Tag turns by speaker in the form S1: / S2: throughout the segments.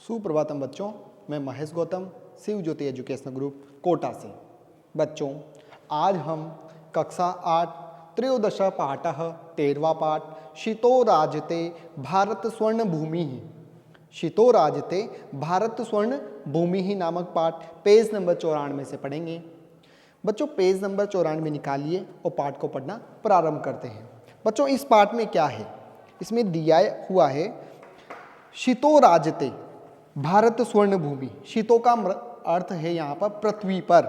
S1: सुप्रभातम बच्चों, मैं महेश गौतम, शिव ज्योति educational group Kota से। बच्चों, आज हम कक्षा 8 त्रयोदश पाठः 13वां पाठ शितो राजते भारत स्वर्ण भूमि शितो राजते भारत स्वर्ण भूमि नामक पाठ पेज नंबर 94 से पढ़ेंगे। बच्चों, पेज नंबर 94 निकालिए और पाठ को पढ़ना प्रारंभ करते हैं। बच्चों, इस पाठ में क्या है? इसमें दिया हुआ है शितो राजते भारत स्वर्ण भूमि। शितो का अर्थ है यहाँ पर पृथ्वी पर,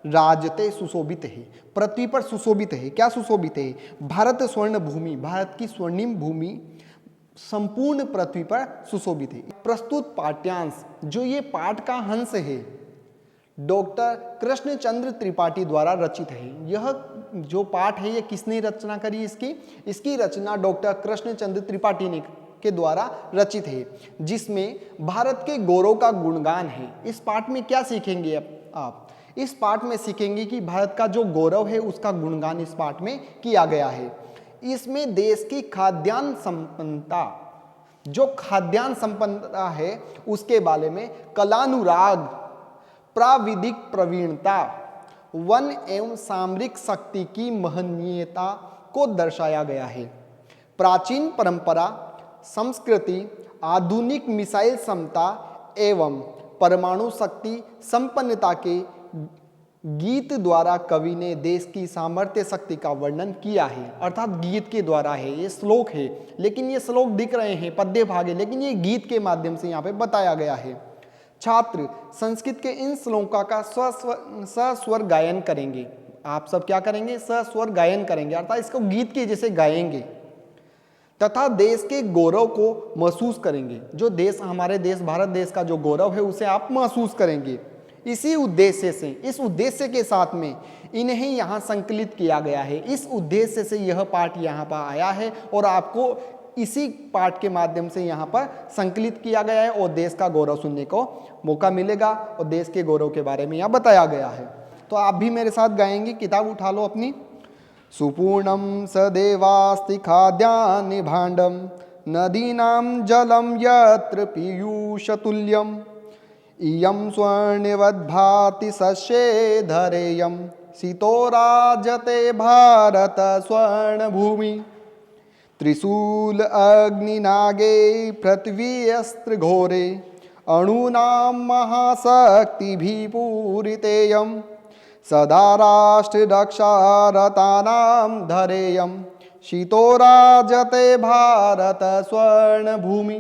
S1: राजते सुशोभित है, पृथ्वी पर सुशोभित है। क्या सुशोभित है? भारत स्वर्ण भूमि, भारत की स्वर्णिम भूमि संपूर्ण पृथ्वी पर सुशोभित है। प्रस्तुत पाठ्यांश, जो ये पाठ का हंस है, डॉक्टर कृष्णचंद्र त्रिपाठी द्वारा रचित है। यह जो पाठ है, ये किसने रचना करी? इसकी रचना डॉक्टर कृष्णचंद्र त्रिपाठी ने के द्वारा रचित है, जिसमें भारत के गौरव का गुणगान है। इस पाठ में क्या सीखेंगे आप? इस पाठ में सीखेंगे कि भारत का जो गौरव है उसका गुणगान इस पाठ में किया गया है। इसमें देश की खाद्यान्न संपन्नता, जो खाद्यान्न संपन्नता है उसके बारे में कलानुराग, प्राविधिक प्रवीणता, वन एवं सामरिक शक्ति की महनीयता को दर्शाया गया है। प्राचीन परंपरा, संस्कृति, आधुनिक मिसाइल क्षमता एवं परमाणु शक्ति संपन्नता के गीत द्वारा कवि ने देश की सामर्थ्य शक्ति का वर्णन किया है। अर्थात गीत के द्वारा है, ये श्लोक है, लेकिन ये श्लोक दिख रहे हैं पद्य भाग है, लेकिन ये गीत के माध्यम से यहाँ पे बताया गया है। छात्र संस्कृत के इन श्लोकों का सस्वर गायन करेंगे। आप सब क्या करेंगे? सस्वर गायन करेंगे, अर्थात इसको गीत के जैसे गाएंगे तथा देश के गौरव को महसूस करेंगे। जो देश, हमारे देश भारत देश का जो गौरव है उसे आप महसूस करेंगे। इसी उद्देश्य से, इस उद्देश्य के साथ में इन्हें यहाँ संकलित किया गया है। इस उद्देश्य से यह पाठ यहाँ पर आया है और आपको इसी पाठ के माध्यम से यहाँ पर संकलित किया गया है और देश का गौरव सुनने को मौका मिलेगा और देश के गौरव के बारे में यहाँ बताया गया है। तो आप भी मेरे साथ गाएंगे। किताब उठा लो अपनी। सुपूर्णं सदेवास्ति खाद्यानि भाण्डं नदीनां जलं यत्र पीयूषतुल्यम् इयं स्वर्णवद्भाति शस्ये धरेयं शीतो राजते भारत स्वर्णभूमि त्रिशूल अग्निनागे पृथ्वी अस्त्र घोरे अणूनां महाशक्तिभिः पूरितेयम् सदा राष्ट्र रक्षारतानां धरेयं शीतो राजते भारत स्वर्ण भूमि।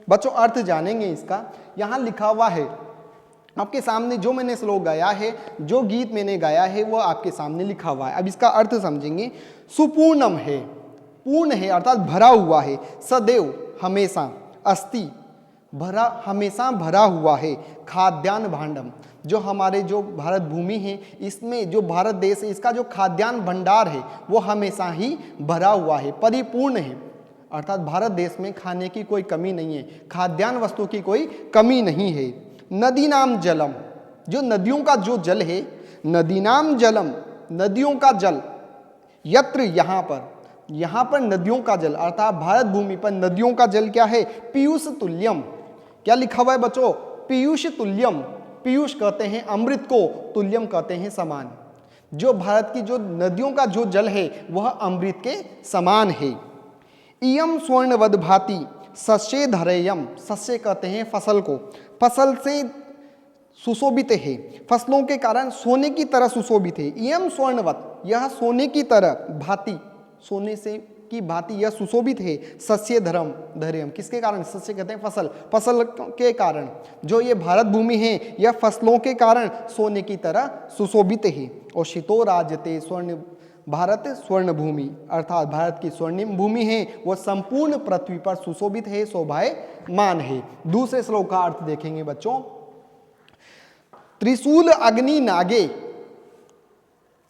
S1: बच्चों, अर्थ जानेंगे इसका। यहाँ लिखा हुआ है आपके सामने, जो मैंने श्लोक गाया है, जो गीत मैंने गाया है, वो आपके सामने लिखा हुआ है। अब इसका अर्थ समझेंगे। सुपूर्णम है, पूर्ण है अर्थात भरा हुआ है। सदैव हमेशा, अस्ति भरा, हमेशा भरा हुआ है। खाद्यान्न भांडम, जो हमारे जो भारत भूमि है, इसमें जो भारत देश है, इसका जो खाद्यान्न भंडार है वो हमेशा ही भरा हुआ है, परिपूर्ण है। अर्थात भारत देश में खाने की कोई कमी नहीं है, खाद्यान्न वस्तु की कोई कमी नहीं है। नदी नाम जलम, जो नदियों का जो जल है, नदी नाम जलम, नदियों का जल, यत्र यहाँ पर नदियों का जल, अर्थात भारत भूमि पर नदियों का जल क्या है? पीयूष तुल्यम। क्या लिखा हुआ है बच्चों? पीयूष तुल्यम। पीयूष कहते हैं अमृत को, तुल्यम कहते हैं समान। जो भारत की जो नदियों का जो जल है वह अमृत के समान है। इयम स्वर्णवद भाति शस्ये धरेयम, शस्य कहते हैं फसल को, फसल से सुशोभित है, फसलों के कारण सोने की तरह सुशोभित है। इयम स्वर्णवत, यह सोने की तरह, भांति, सोने से की भांति यह सुशोभित है। सस्य धरेयम, किसके कारण? सस्य कहते हैं फसल, फसल के कारण जो ये भारत भूमि है यह फसलों के कारण सोने की तरह सुशोभित है। और शितो राजते स्वर्ण भारत स्वर्ण भूमि, अर्थात भारत की स्वर्णिम भूमि है वह संपूर्ण पृथ्वी पर सुशोभित है, शोभायमान है। दूसरे श्लोक का अर्थ देखेंगे बच्चों। त्रिशूल अग्नि नागे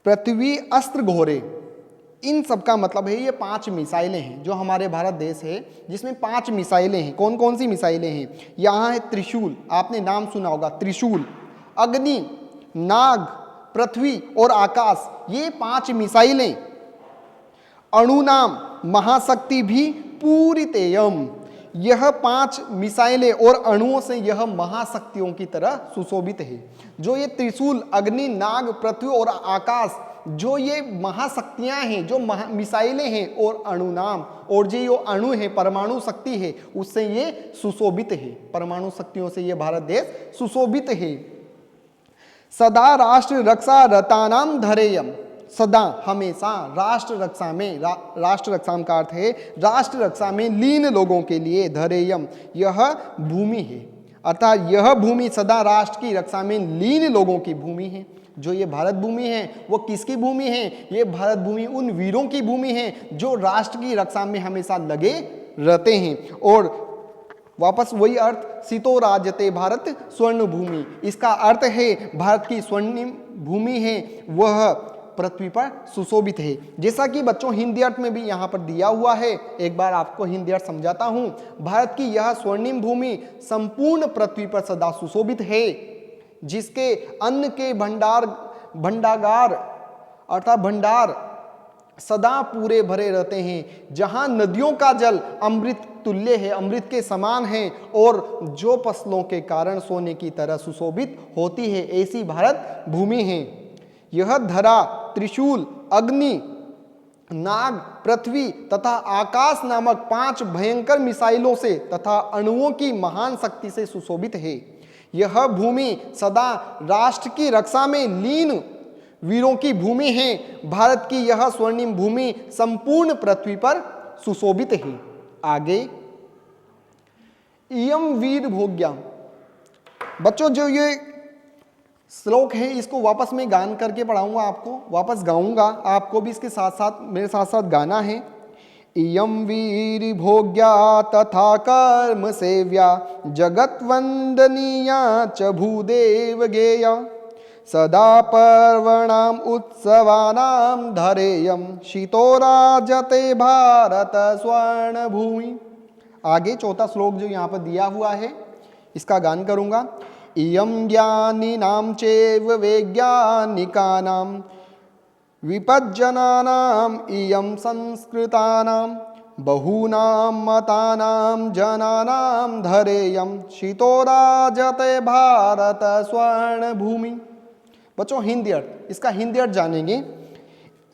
S1: पृथ्वी अस्त्र घोरे, इन सब का मतलब है ये 5 मिसाइलें हैं जो हमारे भारत देश है, जिसमें 5 मिसाइलें हैं। कौन कौन सी मिसाइलें हैं? यहाँ है त्रिशूल, आपने नाम सुना होगा, त्रिशूल, अग्नि, नाग, पृथ्वी और आकाश, ये 5 मिसाइलें। अणुनाम महाशक्ति भी पूरितेयम, यह 5 मिसाइलें और अणुओं से यह महाशक्तियों की तरह सुशोभित है। जो ये त्रिशूल, अग्नि, नाग, पृथ्वी और आकाश, जो ये महाशक्तियां हैं, जो मिसाइलें हैं और अणु नाम, और जो अणु है, परमाणु शक्ति है, उससे ये सुशोभित है। परमाणु शक्तियों से ये भारत देश सुशोभित है। सदा राष्ट्र रक्षा रतानाम धरेयम, सदा हमेशा राष्ट्र रक्षा में, राष्ट्र रक्षा का अर्थ है राष्ट्र रक्षा में लीन लोगों के लिए, धरेयम यह भूमि है, अर्थात यह भूमि सदा राष्ट्र की रक्षा में लीन लोगों की भूमि है। जो ये भारत भूमि है वो किसकी भूमि है? ये भारत भूमि उन वीरों की भूमि है जो राष्ट्र की रक्षा में हमेशा लगे रहते हैं। और वापस वही अर्थ, सितो राजते भारत स्वर्ण भूमि, इसका अर्थ है भारत की स्वर्णिम भूमि है, वह पृथ्वी पर सुशोभित है। जैसा कि बच्चों हिंदी अर्थ में भी यहाँ पर दिया हुआ है, एक बार आपको हिंदी अर्थ समझाता हूँ। भारत की यह स्वर्णिम भूमि संपूर्ण पृथ्वी पर सदा सुशोभित है, जिसके अन्न के भंडागार अर्थात भंडार सदा पूरे भरे रहते हैं, जहां नदियों का जल अमृत तुल्य है, अमृत के समान है, और जो फसलों के कारण सोने की तरह सुशोभित होती है, ऐसी भारत भूमि है। यह धरा त्रिशूल, अग्नि, नाग, पृथ्वी तथा आकाश नामक 5 भयंकर मिसाइलों से तथा अणुओं की महान शक्ति से सुशोभित है। यह भूमि सदा राष्ट्र की रक्षा में लीन वीरों की भूमि है। भारत की यह स्वर्णिम भूमि संपूर्ण पृथ्वी पर सुशोभित है। आगे, इयम वीर भोग्या। बच्चों जो ये श्लोक है इसको वापस मैं गान करके पढ़ाऊंगा, आपको वापस गाऊंगा, आपको भी इसके साथ साथ मेरे साथ साथ गाना है। इयं वीर भोग्या तथा कर्म सेव्या जगत वंदनीया च भूदेव गेया सदा पर्वणाम उत्सवानाम धरेयम शीतो राजते भारत स्वर्ण भूमि। आगे चौथा श्लोक जो यहाँ पर दिया हुआ है इसका गान करूँगा। इयं ज्ञानिनां चैव वैज्ञानिकानां विपज्जनानां इयं संस्कृतानां बहूनां मतानां जनानां धरेयं शीतो राजते भारत स्वर्ण भूमि। बच्चों हिंदी अर्थ, इसका हिंदी अर्थ जानेंगे।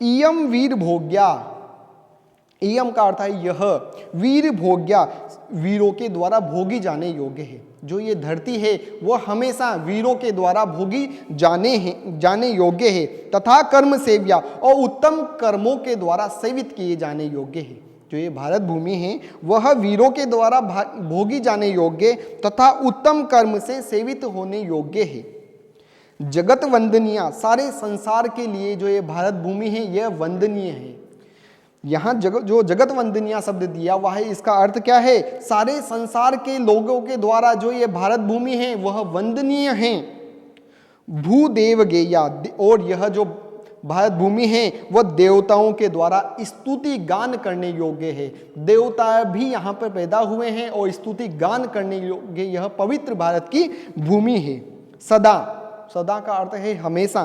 S1: इयम वीर भोग्या, इयम का अर्थ है यह, वीर भोग्या वीरों के द्वारा भोगी जाने योग्य है। जो ये धरती है वह हमेशा वीरों के द्वारा भोगी जाने योग्य है, तथा कर्म सेव्या और उत्तम कर्मों के द्वारा सेवित किए जाने योग्य है। जो ये भारत भूमि है वह वीरों के द्वारा भोगी जाने योग्य तथा उत्तम कर्म से सेवित होने योग्य है। जगत वंदनीय, सारे संसार के लिए जो ये भारत भूमि है यह वंदनीय है। यहाँ जो जगत वंदनीय शब्द दिया हुआ है इसका अर्थ क्या है? सारे संसार के लोगों के द्वारा जो ये भारत भूमि है वह वंदनीय है। भूदेव गेया, और यह जो भारत भूमि है वह देवताओं के द्वारा स्तुति गान करने योग्य है। देवता भी यहाँ पर पैदा हुए हैं और स्तुति गान करने योग्य यह पवित्र भारत की भूमि है। सदा, सदा का अर्थ है हमेशा।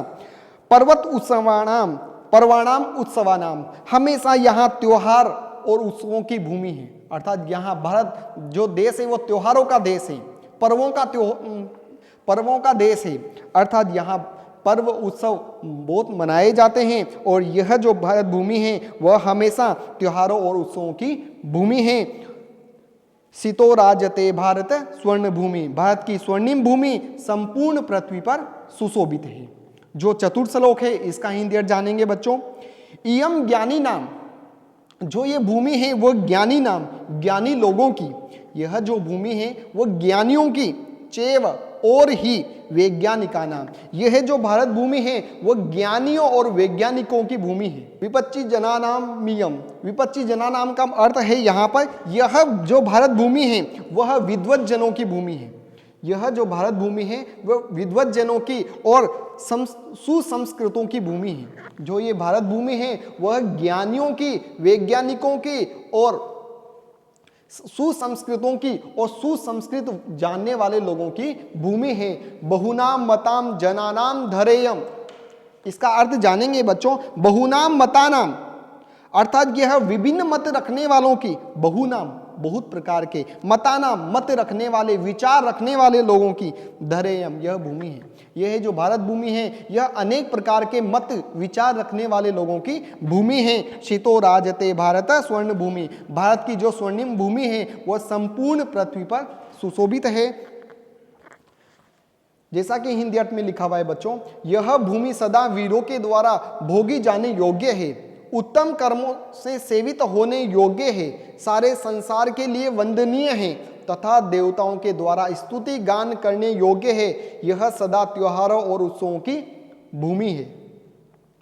S1: पर्वत उत्सवानाम, पर्वाणाम उत्सवानाम, हमेशा यहाँ त्योहार और उत्सवों की भूमि है। अर्थात यहाँ भारत जो देश है वो त्योहारों का देश है, पर्वों का देश है। अर्थात यहाँ पर्व उत्सव बहुत मनाए जाते हैं और यह जो भारत भूमि है वह हमेशा त्योहारों और उत्सवों की भूमि है। सितो राजते भारत स्वर्ण भूमि, भारत की स्वर्णिम भूमि संपूर्ण पृथ्वी पर सुशोभित है। जो चतुर्थ श्लोक है इसका हिंदी अर्थ जानेंगे बच्चों। इयम ज्ञानी नाम, जो ये भूमि है वो ज्ञानी नाम, ज्ञानी लोगों की, यह जो भूमि है वो ज्ञानियों की, चैव और ही वैज्ञानिका नाम, यह जो भारत भूमि है वो ज्ञानियों और वैज्ञानिकों की भूमि है। विपच्ची जनानाम मियम, विपच्ची जनानाम का अर्थ है यहाँ पर यह जो भारत भूमि है वह विद्वत जनों की भूमि है। यह जो भारत भूमि है वह विद्वत जनों की और सुसंस्कृतों की भूमि है। जो ये भारत भूमि है वह ज्ञानियों की, वैज्ञानिकों की और सुसंस्कृतों की और सुसंस्कृत जानने वाले लोगों की भूमि है। बहुनाम मताम जनानाम धरेयम, इसका अर्थ जानेंगे बच्चों। बहुनाम मतानाम अर्थात यह विभिन्न मत रखने वालों की, बहुनाम बहुत प्रकार के, मतानाम मत रखने वाले, विचार रखने वाले लोगों की, धरेयम यह भूमि है। यह है जो भारत भूमि है, यह अनेक प्रकार के मत विचार रखने वाले लोगों की भूमि है। शीतो राजते भारत स्वर्ण भूमि, भारत की जो स्वर्णिम भूमि है वह संपूर्ण पृथ्वी पर सुशोभित है। जैसा कि हिंदी अर्थ में लिखा हुआ है बच्चों, यह भूमि सदा वीरों के द्वारा भोगी जाने योग्य है, उत्तम कर्मों से सेवित होने योग्य है, सारे संसार के लिए वंदनीय है तथा देवताओं के द्वारा स्तुति गान करने योग्य है। यह सदा त्योहारों और उत्सवों की भूमि है।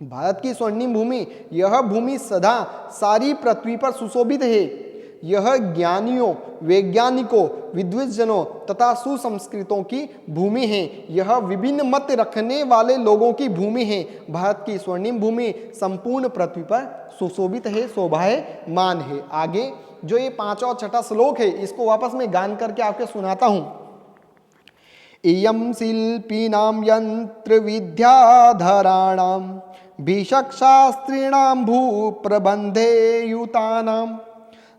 S1: भारत की स्वर्णिम भूमि, यह भूमि सदा सारी पृथ्वी पर सुशोभित है। यह ज्ञानियों, वैज्ञानिकों, विद्वज्जनों तथा सुसंस्कृतों की भूमि है। यह विभिन्न मत रखने वाले लोगों की भूमि है। भारत की स्वर्णिम भूमि संपूर्ण पृथ्वी पर सुशोभित है, शोभायमान है। आगे जो ये 5वां और 6वां श्लोक है, इसको वापस मैं गान करके आपको सुनाता हूं। इयं शिल्पीनां यंत्र विद्याधराणां भिषक्शास्त्रीणां भूप्रबंधे युतानां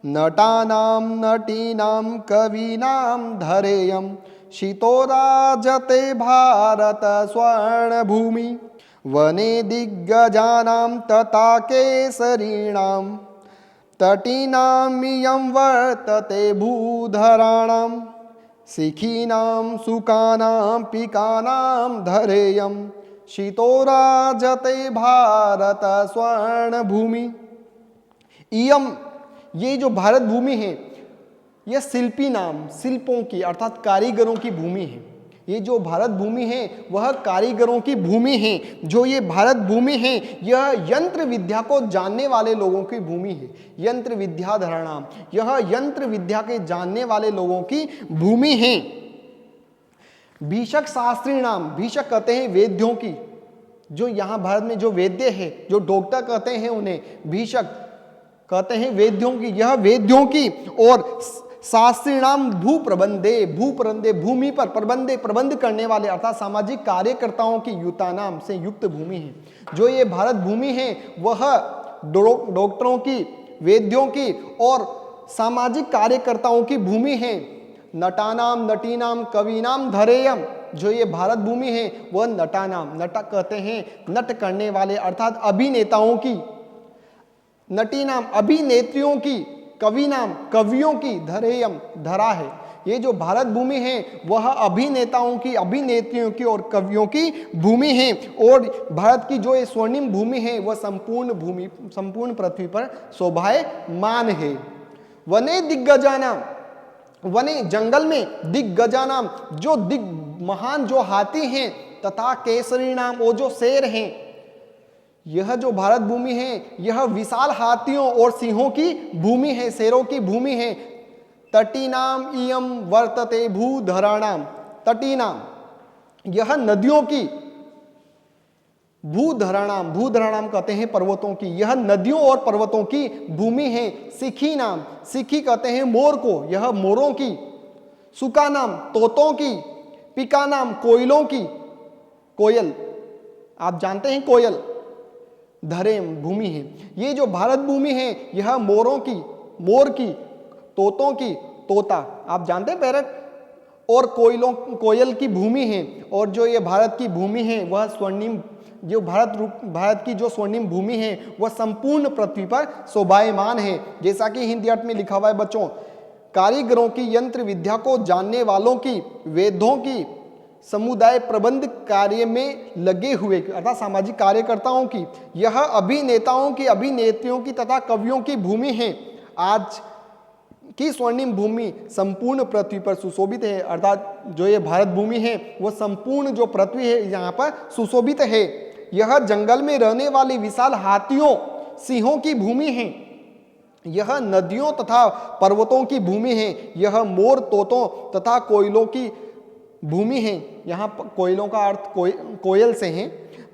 S1: नटानां नटीनां कवीनां धरेयं शीतो राजते भारत स्वर्णभूमि वने दिग्गजानां तथा केसरीणां तटीनामियं वर्तते भूधराणां शिखीनां सुकानां पिकानां धरेयं शीतो राजते भारत स्वर्णभूमि। इयम, ये जो भारत भूमि है, यह शिल्पी नाम, शिल्पों की अर्थात कारीगरों की भूमि है। ये जो भारत भूमि है वह कारीगरों की भूमि है। जो ये भारत भूमि है यह यंत्र विद्या को जानने वाले लोगों की भूमि है। यंत्र विद्या धराणाम, यह यंत्र विद्या के जानने वाले लोगों की भूमि है। भीषक शास्त्री नाम, भीषक कहते हैं वेद्यों की, जो यहाँ भारत में जो वेद्य है, जो डॉक्टर कहते हैं उन्हें भीषक कहते हैं, वेद्यों की, यह वेद्यों की। और शास्त्री नाम भू प्रबंधे, भू प्रबंधे भूमि पर प्रबंधे, प्रबंध करने वाले अर्थात सामाजिक कार्यकर्ताओं की, युता नाम से युक्त भूमि है। जो ये भारत भूमि है वह डॉक्टरों की, वेद्यों की और सामाजिक कार्यकर्ताओं की भूमि है। नटानाम नटीनाम कवीनाम धरेयम, जो ये भारत भूमि है वह नटानाम, नटा कहते हैं नट करने वाले अर्थात अभिनेताओं की, नटी नाम अभिनेत्रियों की, कवि नाम कवियों की, धरेयम धरा है। ये जो भारत भूमि है वह अभिनेताओं की, अभिनेत्रियों की और कवियों की भूमि है। और भारत की जो ये स्वर्णिम भूमि है वह संपूर्ण भूमि, संपूर्ण पृथ्वी पर शोभायमान है। वने दिग्गजानाम, वने जंगल में, दिग्गजानाम जो महान जो हाथी हैं, तथा केसरी नाम वो जो शेर हैं। यह जो भारत भूमि है यह विशाल हाथियों और सिंहों की भूमि है, शेरों की भूमि है। तटीनाम इयम वर्तते भूधराणाम, तटीनाम यह नदियों की, भूधराणाम, भूधराणाम कहते हैं पर्वतों की, यह नदियों और पर्वतों की भूमि है। सिखी नाम, सिखी कहते हैं मोर को, यह मोरों की। सुका नाम तोतों की। पिका नाम कोयलों की, कोयल आप जानते हैं कोयल, धरेम भूमि है। ये जो भारत भूमि है यह मोरों की, मोर की, तोतों की, तोता आप जानते हैं पैरट, और कोयल की भूमि है। और जो ये भारत की भूमि है वह स्वर्णिम, जो भारत की जो स्वर्णिम भूमि है वह संपूर्ण पृथ्वी पर शोभायमान है। जैसा कि हिंदी अर्थ में लिखा हुआ है बच्चों, कारीगरों की, यंत्र विद्या को जानने वालों की, वेदों की, समुदाय प्रबंध कार्य में लगे हुए अर्थात सामाजिक कार्यकर्ताओं की, यह अभिनेताओं की, अभिनेत्रियों की तथा कवियों की भूमि है। आज की स्वर्णिम भूमि संपूर्ण पृथ्वी पर सुशोभित है। अर्थात जो ये भारत भूमि है वह संपूर्ण जो पृथ्वी है यहाँ पर सुशोभित है। यह जंगल में रहने वाली विशाल हाथियों, सिंहों की भूमि है। यह नदियों तथा पर्वतों की भूमि है। यह मोर, तोतों तथा कोयलों की भूमि है। यहाँ कोयलों का अर्थ कोयल से है।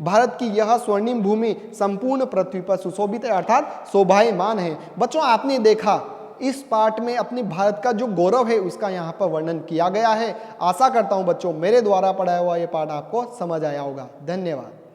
S1: भारत की यह स्वर्णिम भूमि संपूर्ण पृथ्वी पर सुशोभित है अर्थात शोभायमान है। बच्चों आपने देखा इस पाठ में अपने भारत का जो गौरव है उसका यहाँ पर वर्णन किया गया है। आशा करता हूँ बच्चों मेरे द्वारा पढ़ाया हुआ ये पाठ आपको समझ आया होगा। धन्यवाद।